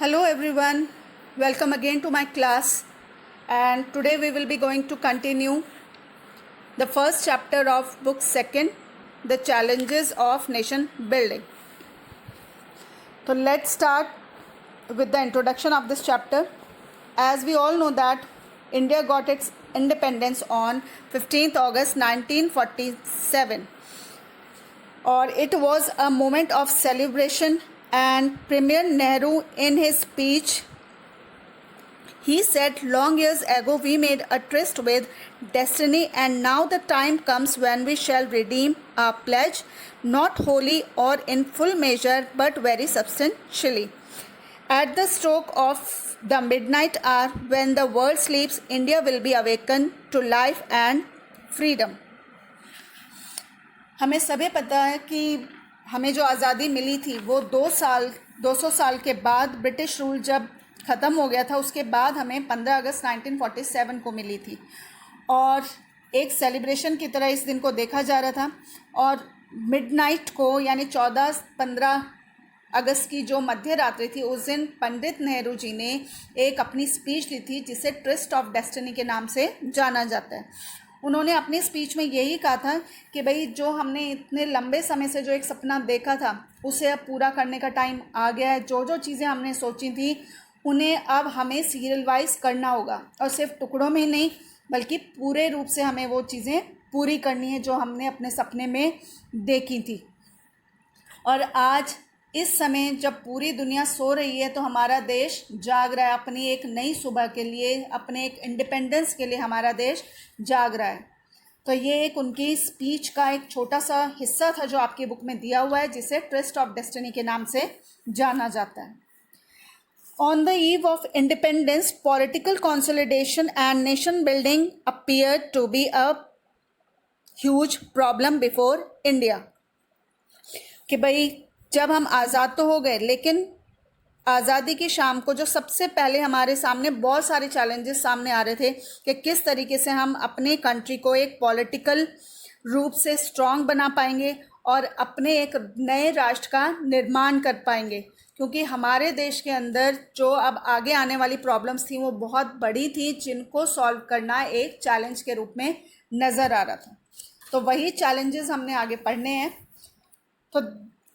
Hello everyone, welcome again to my class, and today we will be going to continue the first chapter of book 2, The Challenges of Nation Building. So let's start with the introduction of this chapter. As we all know that India got its independence on 15th August 1947, or it was a moment of celebration, and Premier Nehru in his speech he said, long years ago we made a tryst with destiny, and now the time comes when we shall redeem our pledge, not wholly or in full measure, but very substantially. At the stroke of the midnight hour, when the world sleeps, India will be awakened to life and freedom. हमें सभी पता है कि हमें जो आज़ादी मिली थी वो 200 साल के बाद ब्रिटिश रूल जब ख़त्म हो गया था, उसके बाद हमें 15 अगस्त 1947 को मिली थी और एक सेलिब्रेशन की तरह इस दिन को देखा जा रहा था। और मिडनाइट को यानी 14-15 अगस्त की जो मध्य रात्रि थी, उस दिन पंडित नेहरू जी ने एक अपनी स्पीच ली थी जिसे ट्रिस्ट ऑफ डेस्टिनी के नाम से जाना जाता है। उन्होंने अपनी स्पीच में यही कहा था कि भाई जो हमने इतने लंबे समय से जो एक सपना देखा था उसे अब पूरा करने का टाइम आ गया है। जो चीज़ें हमने सोची थी उन्हें अब हमें सीरियल वाइज करना होगा, और सिर्फ टुकड़ों में ही नहीं बल्कि पूरे रूप से हमें वो चीज़ें पूरी करनी है जो हमने अपने सपने में देखी थी। और आज इस समय जब पूरी दुनिया सो रही है तो हमारा देश जाग रहा है अपनी एक नई सुबह के लिए, अपने एक इंडिपेंडेंस के लिए हमारा देश जाग रहा है। तो ये एक उनकी स्पीच का एक छोटा सा हिस्सा था जो आपकी बुक में दिया हुआ है, जिसे ट्रस्ट ऑफ डेस्टिनी के नाम से जाना जाता है। On the eve of independence, political consolidation and nation building appeared to be a huge problem before India. कि भाई जब हम आज़ाद तो हो गए, लेकिन आज़ादी की शाम को जो सबसे पहले हमारे सामने बहुत सारे चैलेंजेस सामने आ रहे थे कि किस तरीके से हम अपने कंट्री को एक पॉलिटिकल रूप से स्ट्रॉन्ग बना पाएंगे और अपने एक नए राष्ट्र का निर्माण कर पाएंगे, क्योंकि हमारे देश के अंदर जो अब आगे आने वाली प्रॉब्लम्स थी वो बहुत बड़ी थी, जिनको सॉल्व करना एक चैलेंज के रूप में नज़र आ रहा था। तो वही चैलेंजेस हमने आगे पढ़ने हैं। तो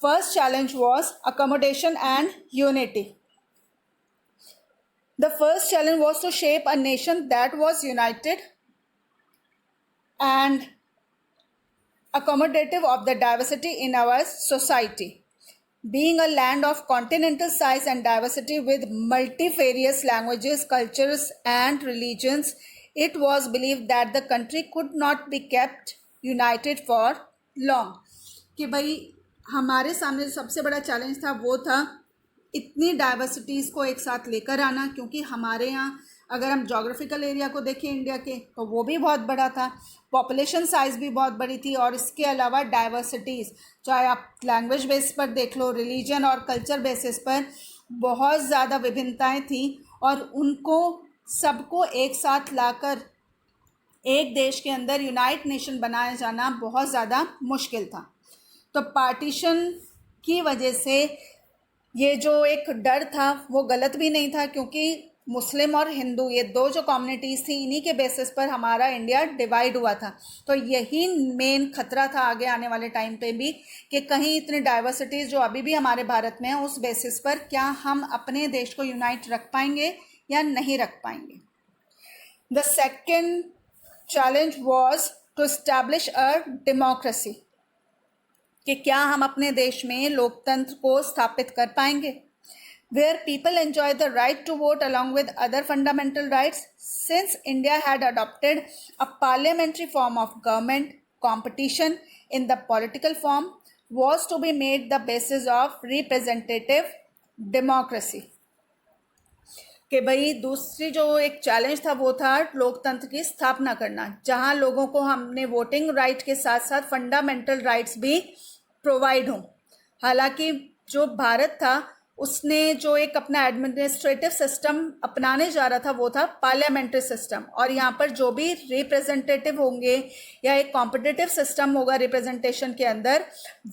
first challenge was accommodation and unity. The first challenge was to shape a nation that was united and accommodative of the diversity in our society. Being a land of continental size and diversity with multifarious languages, cultures and religions, it was believed that the country could not be kept united for long. कि भाई हमारे सामने जो सबसे बड़ा challenge था वो था इतनी डाइवर्सिटीज़ को एक साथ लेकर आना, क्योंकि हमारे यहाँ अगर हम जोग्राफिकल एरिया को देखें इंडिया के तो वो भी बहुत बड़ा था, पॉपुलेशन साइज़ भी बहुत बड़ी थी, और इसके अलावा डाइवर्सिटीज़ चाहे आप लैंग्वेज बेस पर देख लो, रिलीजन और कल्चर बेसिस पर बहुत ज़्यादा विभिन्नताएं थी, और उनको सबको एक साथ लाकर एक देश के अंदर यूनाइट नेशन बनाया जाना बहुत ज़्यादा मुश्किल था। तो पार्टीशन की वजह से ये जो एक डर था वो गलत भी नहीं था, क्योंकि मुस्लिम और हिंदू ये दो जो कम्युनिटीज़ थी इन्हीं के बेसिस पर हमारा इंडिया डिवाइड हुआ था। तो यही मेन खतरा था आगे आने वाले टाइम पे भी कि कहीं इतनी डाइवर्सिटीज़ जो अभी भी हमारे भारत में है उस बेसिस पर क्या हम अपने देश को यूनाइट रख पाएंगे या नहीं रख पाएंगे। The second challenge was to establish a democracy, कि क्या हम अपने देश में लोकतंत्र को स्थापित कर पाएंगे, where people enjoy the right to vote along with other fundamental rights. Since India had adopted a parliamentary form of government, competition in the political form was to be made the basis of representative democracy. कि भाई दूसरी जो एक challenge था वो था लोकतंत्र की स्थापना करना, जहां लोगों को हमने वोटिंग राइट के साथ साथ फंडामेंटल राइट्स भी प्रोवाइड हों। हालांकि जो भारत था उसने जो एक अपना एडमिनिस्ट्रेटिव सिस्टम अपनाने जा रहा था वो था पार्लियामेंट्री सिस्टम, और यहाँ पर जो भी रिप्रेजेंटेटिव होंगे या एक कॉम्पिटिटिव सिस्टम होगा रिप्रेजेंटेशन के अंदर,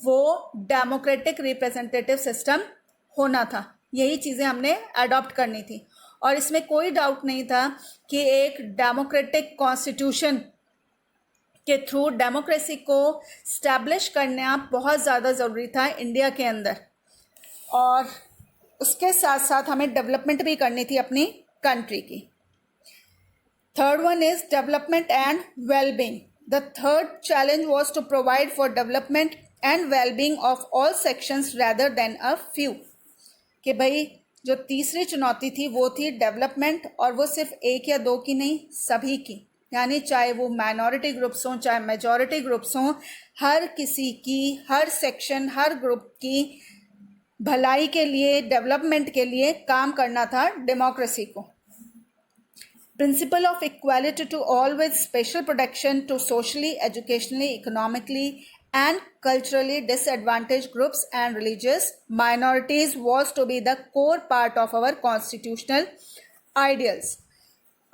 वो डेमोक्रेटिक रिप्रेजेंटेटिव सिस्टम होना था। यही चीज़ें हमने अडॉप्ट करनी थी। और इसमें कोई डाउट नहीं था कि एक डेमोक्रेटिक कॉन्स्टिट्यूशन के थ्रू डेमोक्रेसी को स्टैब्लिश करना बहुत ज़्यादा ज़रूरी था इंडिया के अंदर, और उसके साथ साथ हमें डेवलपमेंट भी करनी थी अपनी कंट्री की। Third one is development and wellbeing. The third challenge was to provide for development and wellbeing of all sections rather than a few. कि भाई जो तीसरी चुनौती थी वो थी डेवलपमेंट, और वो सिर्फ एक या दो की नहीं, सभी की, यानी चाहे वो माइनॉरिटी ग्रुप्स हों चाहे मेजॉरिटी ग्रुप्स हों, हर किसी की, हर सेक्शन, हर ग्रुप की भलाई के लिए, डेवलपमेंट के लिए काम करना था डेमोक्रेसी को। Principle of equality to all with special protection to socially, educationally, economically and culturally disadvantaged groups and religious minorities was to be the core part of our constitutional ideals.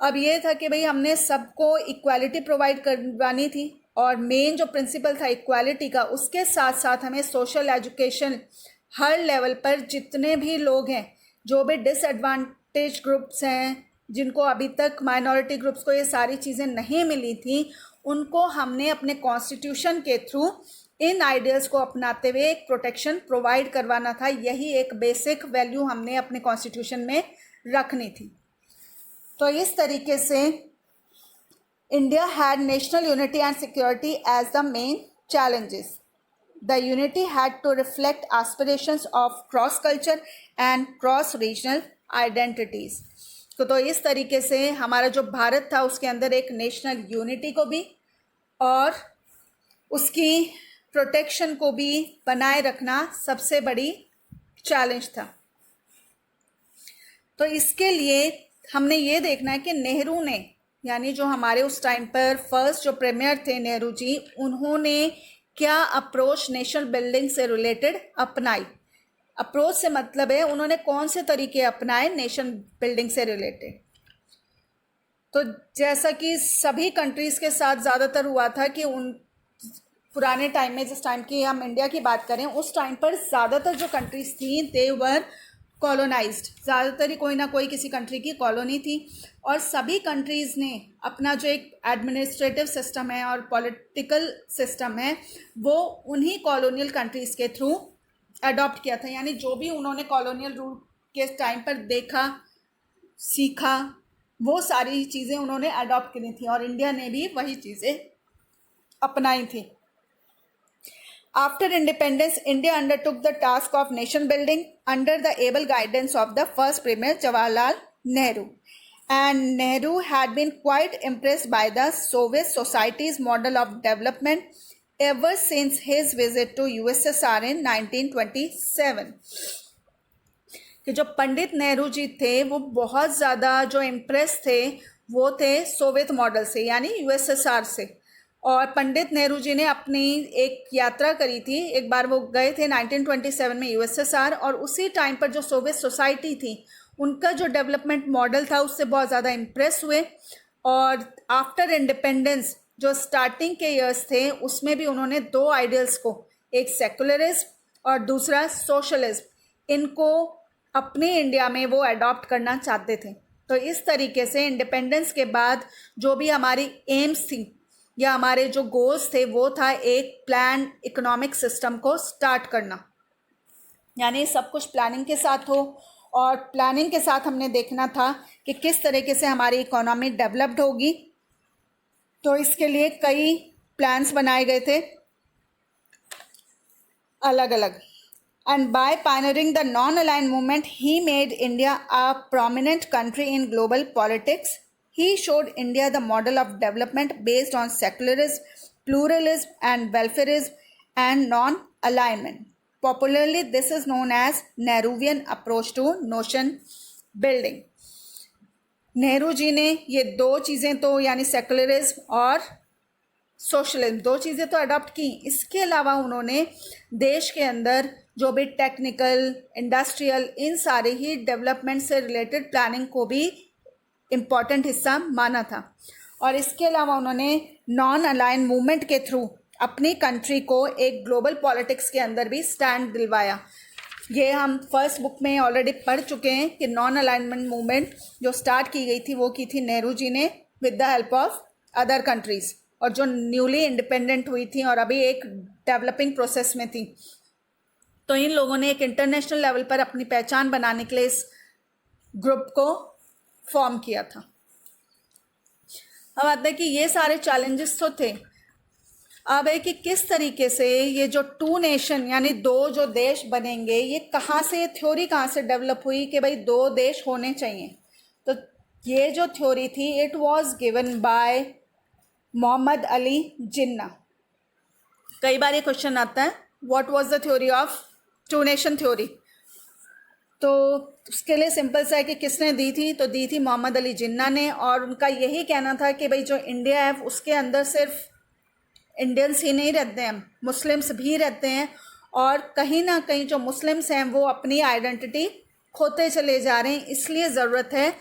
अब ये था कि भाई हमने सबको इक्वालिटी प्रोवाइड करवानी थी, और मेन जो प्रिंसिपल था इक्वालिटी का, उसके साथ साथ हमें सोशल एजुकेशन हर लेवल पर जितने भी लोग हैं, जो भी डिसएडवांटेज ग्रुप्स हैं, जिनको अभी तक माइनॉरिटी ग्रुप्स को ये सारी चीज़ें नहीं मिली थी, उनको हमने अपने कॉन्स्टिट्यूशन के थ्रू इन आइडियल्स को अपनाते हुए एक प्रोटेक्शन प्रोवाइड करवाना था। यही एक बेसिक वैल्यू हमने अपने कॉन्स्टिट्यूशन में रखनी थी। तो इस तरीके से India had national unity and security as the main challenges. The unity had to reflect aspirations of cross culture and cross regional identities. तो इस तरीके से हमारा जो भारत था उसके अंदर एक नेशनल यूनिटी को भी और उसकी प्रोटेक्शन को भी बनाए रखना सबसे बड़ी चैलेंज था। तो इसके लिए हमने ये देखना है कि नेहरू ने, यानी जो हमारे उस टाइम पर फर्स्ट जो प्रीमियर थे नेहरू जी, उन्होंने क्या अप्रोच नेशनल बिल्डिंग से रिलेटेड अपनाई। अप्रोच से मतलब है उन्होंने कौन से तरीके अपनाए नेशन बिल्डिंग से रिलेटेड। तो जैसा कि सभी कंट्रीज़ के साथ ज़्यादातर हुआ था कि उन पुराने टाइम में, जिस टाइम की हम इंडिया की बात करें, उस टाइम पर ज़्यादातर जो कंट्रीज़ थी दे वर कॉलोनाइज्ड। ज़्यादातर ही कोई ना कोई किसी कंट्री की कॉलोनी थी, और सभी कंट्रीज़ ने अपना जो एक एडमिनिस्ट्रेटिव सिस्टम है और पॉलिटिकल सिस्टम है वो उन्हीं कॉलोनियल कंट्रीज़ के थ्रू अडॉप्ट किया था। यानी जो भी उन्होंने कॉलोनियल रूल के टाइम पर देखा, सीखा, वो सारी चीज़ें उन्होंने अडॉप्ट की थी, और इंडिया ने भी वही चीज़ें अपनाई थी। After independence, India undertook the task of nation building under the able guidance of the first Premier Jawaharlal Nehru. And Nehru had been quite impressed by the Soviet society's model of development ever since his visit to USSR in 1927. कि जो पंडित नेहरू जी थे वो बहुत ज़्यादा जो impress थे वो थे सोवियत मॉडल से, यानी यूएसएसआर से। और पंडित नेहरू जी ने अपनी एक यात्रा करी थी, एक बार वो गए थे 1927 में यूएसएसआर, और उसी टाइम पर जो सोवियत सोसाइटी थी उनका जो डेवलपमेंट मॉडल था उससे बहुत ज़्यादा इम्प्रेस हुए। और आफ्टर इंडिपेंडेंस जो स्टार्टिंग के ईयर्स थे उसमें भी उन्होंने दो आइडियल्स को, एक सेकुलरिज्म और दूसरा सोशलिज्म, इनको अपने इंडिया में वो अडॉप्ट करना चाहते थे। तो इस तरीके से इंडिपेंडेंस के बाद जो भी हमारी एम्स थी या हमारे जो गोल्स थे वो था एक प्लान इकोनॉमिक सिस्टम को स्टार्ट करना, यानी सब कुछ प्लानिंग के साथ हो, और प्लानिंग के साथ हमने देखना था कि किस तरीके से हमारी इकोनॉमी डेवलप्ड होगी। तो इसके लिए कई प्लान्स बनाए गए थे अलग अलग। And by pioneering the non-aligned movement, he made India a prominent country in global politics. He showed India the model of development based on secularism, pluralism, and welfarism and non-alignment. Popularly, this is known as Nehruvian approach to nation building. Nehru ji ने ये दो चीज़ें तो, यानी secularism और socialism, दो चीज़ें तो अडॉप्ट की। इसके अलावा उन्होंने देश के अंदर जो भी टेक्निकल, इंडस्ट्रियल, इन सारे ही डेवलपमेंट से रिलेटेड प्लानिंग को भी इम्पॉर्टेंट हिस्सा माना था। और इसके अलावा उन्होंने नॉन अलाइन मूवमेंट के थ्रू अपनी कंट्री को एक ग्लोबल पॉलिटिक्स के अंदर भी स्टैंड दिलवाया। ये हम फर्स्ट बुक में ऑलरेडी पढ़ चुके हैं कि नॉन अलाइनमेंट मूवमेंट जो स्टार्ट की गई थी वो की थी नेहरू जी ने with the help of other countries, और जो न्यूली इंडिपेंडेंट हुई थी और अभी एक डेवलपिंग प्रोसेस में थी। तो इन लोगों ने एक इंटरनेशनल लेवल पर अपनी पहचान बनाने के लिए इस ग्रुप को फॉर्म किया था। अब आता है कि ये सारे चैलेंजेस तो थे, अब है कि किस तरीके से ये जो टू नेशन यानी दो जो देश बनेंगे, ये कहाँ से, ये थ्योरी कहाँ से डेवलप हुई कि भाई दो देश होने चाहिए। तो ये जो थ्योरी थी it was given by Mohammad Ali Jinnah. कई बार ये क्वेश्चन आता है what was the theory of two nation theory, तो उसके लिए सिंपल सा है कि किसने दी थी, तो दी थी मोहम्मद अली जिन्ना ने। और उनका यही कहना था कि भाई जो इंडिया है उसके अंदर सिर्फ इंडियंस ही नहीं रहते हैं, मुस्लिम्स भी रहते हैं, और कहीं ना कहीं जो मुस्लिम्स हैं वो अपनी आइडेंटिटी खोते चले जा रहे हैं, इसलिए ज़रूरत है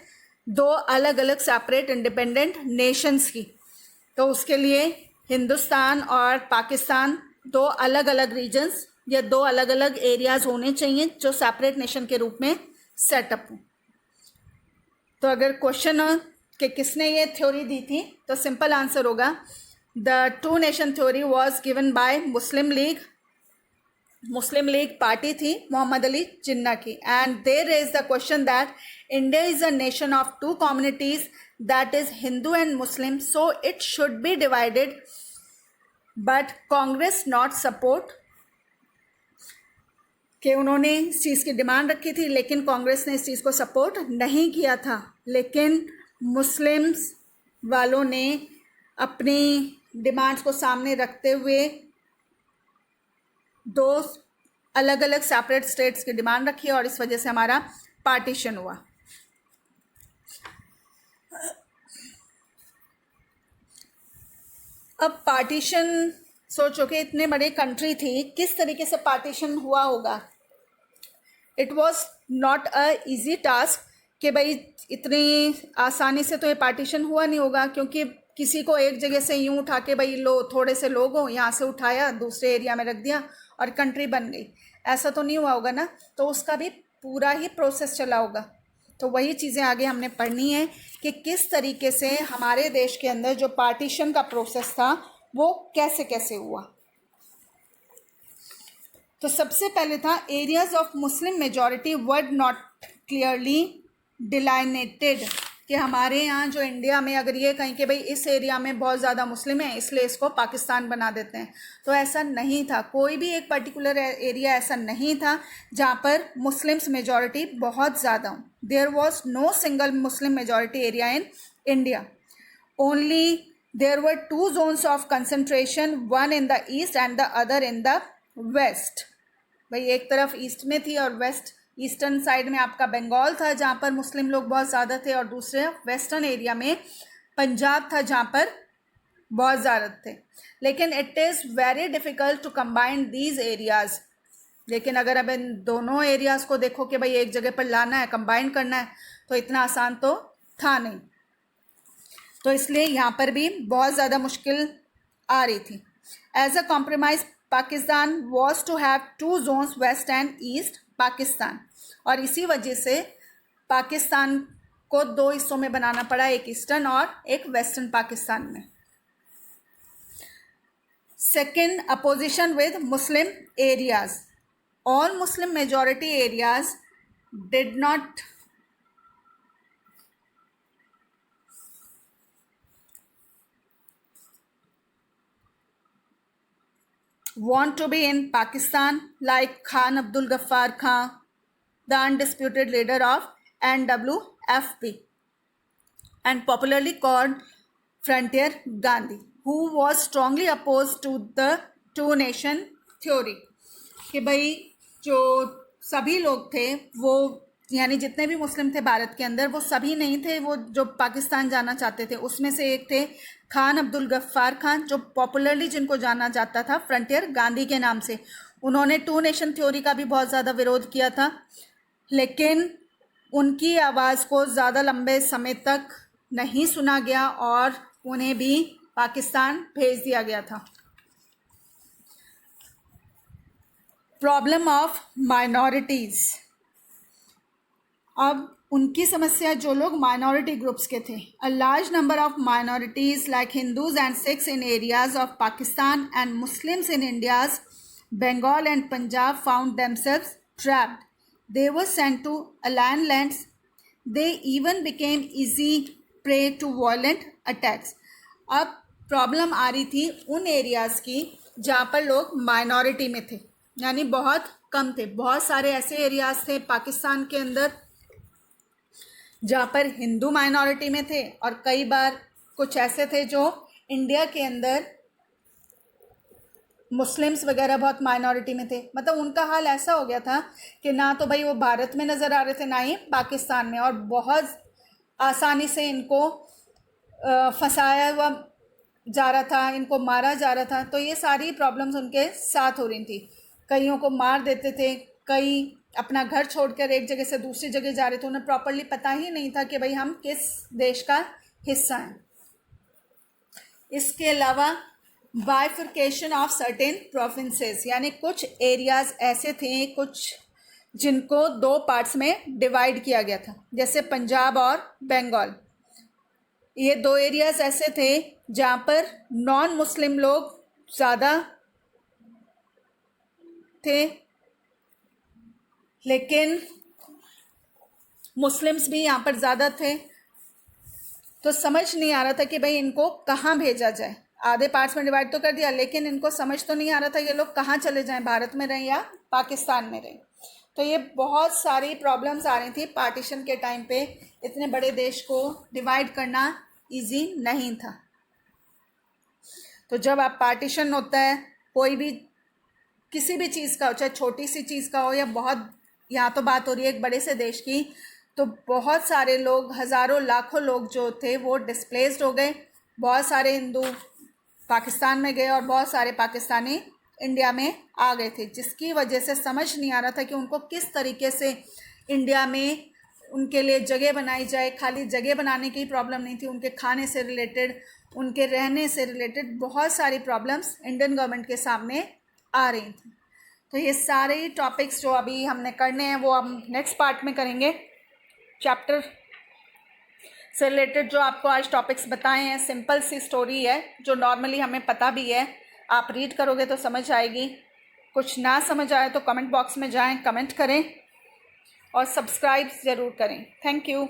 दो अलग अलग सेपरेट इंडिपेंडेंट नेशंस की। तो उसके लिए हिंदुस्तान और पाकिस्तान दो अलग अलग रीजन्स या दो अलग अलग एरियाज होने चाहिए जो सेपरेट नेशन के रूप में सेटअप हो। तो अगर क्वेश्चन हो कि किसने ये थ्योरी दी थी, तो सिंपल आंसर होगा the two nation theory was given by Muslim League. Muslim League party थी मोहम्मद अली जिन्ना की, and they raise the question that India is a nation of two communities that is Hindu and Muslim, so it should be divided, but Congress not support. कि उन्होंने इस चीज़ की demand रखी थी लेकिन कांग्रेस ने इस चीज़ को सपोर्ट नहीं किया था। लेकिन मुस्लिम्स वालों ने अपनी डिमांड्स को सामने रखते हुए दो अलग अलग सेपरेट स्टेट्स की डिमांड रखी और इस वजह से हमारा पार्टीशन हुआ। अब पार्टीशन सोचो कि इतने बड़े कंट्री थी, किस तरीके से पार्टीशन हुआ होगा। It was not a easy task कि भाई इतनी आसानी से तो ये पार्टीशन हुआ नहीं होगा, क्योंकि किसी को एक जगह से यूं उठा के भाई लो थोड़े से लोग हों, यहाँ से उठाया दूसरे एरिया में रख दिया और कंट्री बन गई, ऐसा तो नहीं हुआ होगा ना। तो उसका भी पूरा ही प्रोसेस चला होगा। तो वही चीज़ें आगे हमने पढ़नी है कि किस तरीके से हमारे देश के अंदर जो पार्टीशन का प्रोसेस था वो कैसे कैसे हुआ। तो सबसे पहले था areas of Muslim majority were not clearly delineated, कि हमारे यहाँ जो इंडिया में अगर ये कहें कि भाई इस एरिया में बहुत ज़्यादा मुस्लिम है इसलिए इसको पाकिस्तान बना देते हैं, तो ऐसा नहीं था। कोई भी एक पर्टिकुलर एरिया ऐसा नहीं था जहाँ पर मुस्लिम्स मेजॉरिटी बहुत ज़्यादा हो। There was no single Muslim majority area in India, only there were two zones of concentration, one in the east and the other in the west. भाई एक तरफ ईस्ट में थी और वेस्ट ईस्टर्न साइड में आपका बंगाल था जहाँ पर मुस्लिम लोग बहुत ज़्यादा थे, और दूसरे वेस्टर्न एरिया में पंजाब था जहाँ पर बहुत ज़्यादा थे। लेकिन it is very difficult to combine these areas. लेकिन अगर अब इन दोनों एरियाज़ को देखो कि भाई एक जगह पर लाना है, कंबाइन करना है, तो इतना आसान तो था नहीं। तो इसलिए यहाँ पर भी बहुत ज़्यादा मुश्किल आ रही थी। As a compromise Pakistan was to have two zones, west and east Pakistan, और इसी वजह से पाकिस्तान को दो हिस्सों में बनाना पड़ा, एक ईस्टर्न और एक वेस्टर्न पाकिस्तान में। Second, opposition with Muslim areas. All Muslim majority areas did not want to be in Pakistan, like Khan Abdul Ghaffar Khan, the undisputed leader of NWFP and popularly called Frontier Gandhi, who was strongly opposed to the two nation theory। कि भाई जो सभी लोग थे वो यानी जितने भी मुस्लिम थे भारत के अंदर वो सभी नहीं थे, वो जो पाकिस्तान जाना चाहते थे उसमें से एक थे खान अब्दुल गफ्फार खान, जो पॉपुलरली जिनको जाना जाता था फ्रंटियर गांधी के नाम से। उन्होंने टू नेशन थ्योरी का भी बहुत ज़्यादा विरोध किया था, लेकिन उनकी आवाज़ को ज़्यादा लंबे समय तक नहीं सुना गया और उन्हें भी पाकिस्तान भेज दिया गया था। Problem of minorities. अब उनकी समस्या, जो लोग माइनॉरिटी ग्रुप्स के थे, a large number of minorities like Hindus and Sikhs in areas of Pakistan and Muslims in India's Bengal and Punjab found themselves trapped. They were sent to alien lands. They even became easy prey to violent attacks. अब problem आ रही थी उन areas की जहाँ पर लोग minority में थे, यानी बहुत कम थे। बहुत सारे ऐसे एरियाज़ थे पाकिस्तान के अंदर जहाँ पर हिंदू माइनॉरिटी में थे, और कई बार कुछ ऐसे थे जो इंडिया के अंदर मुस्लिम्स वगैरह बहुत माइनॉरिटी में थे। मतलब उनका हाल ऐसा हो गया था कि ना तो भाई वो भारत में नज़र आ रहे थे, ना ही पाकिस्तान में, और बहुत आसानी से इनको फंसाया हुआ जा रहा था, इनको मारा जा रहा था। तो ये सारी प्रॉब्लम्स उनके साथ हो रही थी। कईयों को मार देते थे, कई अपना घर छोड़कर एक जगह से दूसरी जगह जा रहे थे। उन्हें प्रॉपरली पता ही नहीं था कि भाई हम किस देश का हिस्सा हैं। इसके अलावा बाइफर्केशन ऑफ सर्टेन प्रोविंसेस, यानी कुछ एरियाज़ ऐसे थे कुछ जिनको दो पार्ट्स में डिवाइड किया गया था, जैसे पंजाब और बंगाल। ये दो एरियाज़ ऐसे थे जहाँ पर नॉन मुस्लिम लोग ज़्यादा थे, लेकिन मुस्लिम्स भी यहाँ पर ज़्यादा थे। तो समझ नहीं आ रहा था कि भाई इनको कहाँ भेजा जाए। आधे पार्ट्स में डिवाइड तो कर दिया, लेकिन इनको समझ तो नहीं आ रहा था ये लोग कहाँ चले जाएं, भारत में रहें या पाकिस्तान में रहें। तो ये बहुत सारी प्रॉब्लम्स आ रही थी पार्टीशन के टाइम पे। इतने बड़े देश को डिवाइड करना इजी नहीं था। तो जब आप पार्टीशन होता है, कोई भी किसी भी चीज़ का हो, चाहे छोटी सी चीज़ का हो या बहुत, यहाँ तो बात हो रही है एक बड़े से देश की, तो बहुत सारे लोग, हज़ारों लाखों लोग जो थे वो डिस्प्लेस्ड हो गए। बहुत सारे हिंदू पाकिस्तान में गए और बहुत सारे पाकिस्तानी इंडिया में आ गए थे, जिसकी वजह से समझ नहीं आ रहा था कि उनको किस तरीके से इंडिया में उनके लिए जगह बनाई जाए। खाली जगह बनाने की प्रॉब्लम नहीं थी, उनके खाने से रिलेटेड, उनके रहने से रिलेटेड बहुत सारी प्रॉब्लम्स इंडियन गवर्नमेंट के सामने आ रही थी। तो ये सारे टॉपिक्स जो अभी हमने करने हैं वो हम नेक्स्ट पार्ट में करेंगे। चैप्टर से रिलेटेड जो आपको आज टॉपिक्स बताए हैं, सिंपल सी स्टोरी है जो नॉर्मली हमें पता भी है। आप रीड करोगे तो समझ आएगी। कुछ ना समझ आए तो कमेंट बॉक्स में जाएं, कमेंट करें और सब्सक्राइब ज़रूर करें। Thank you.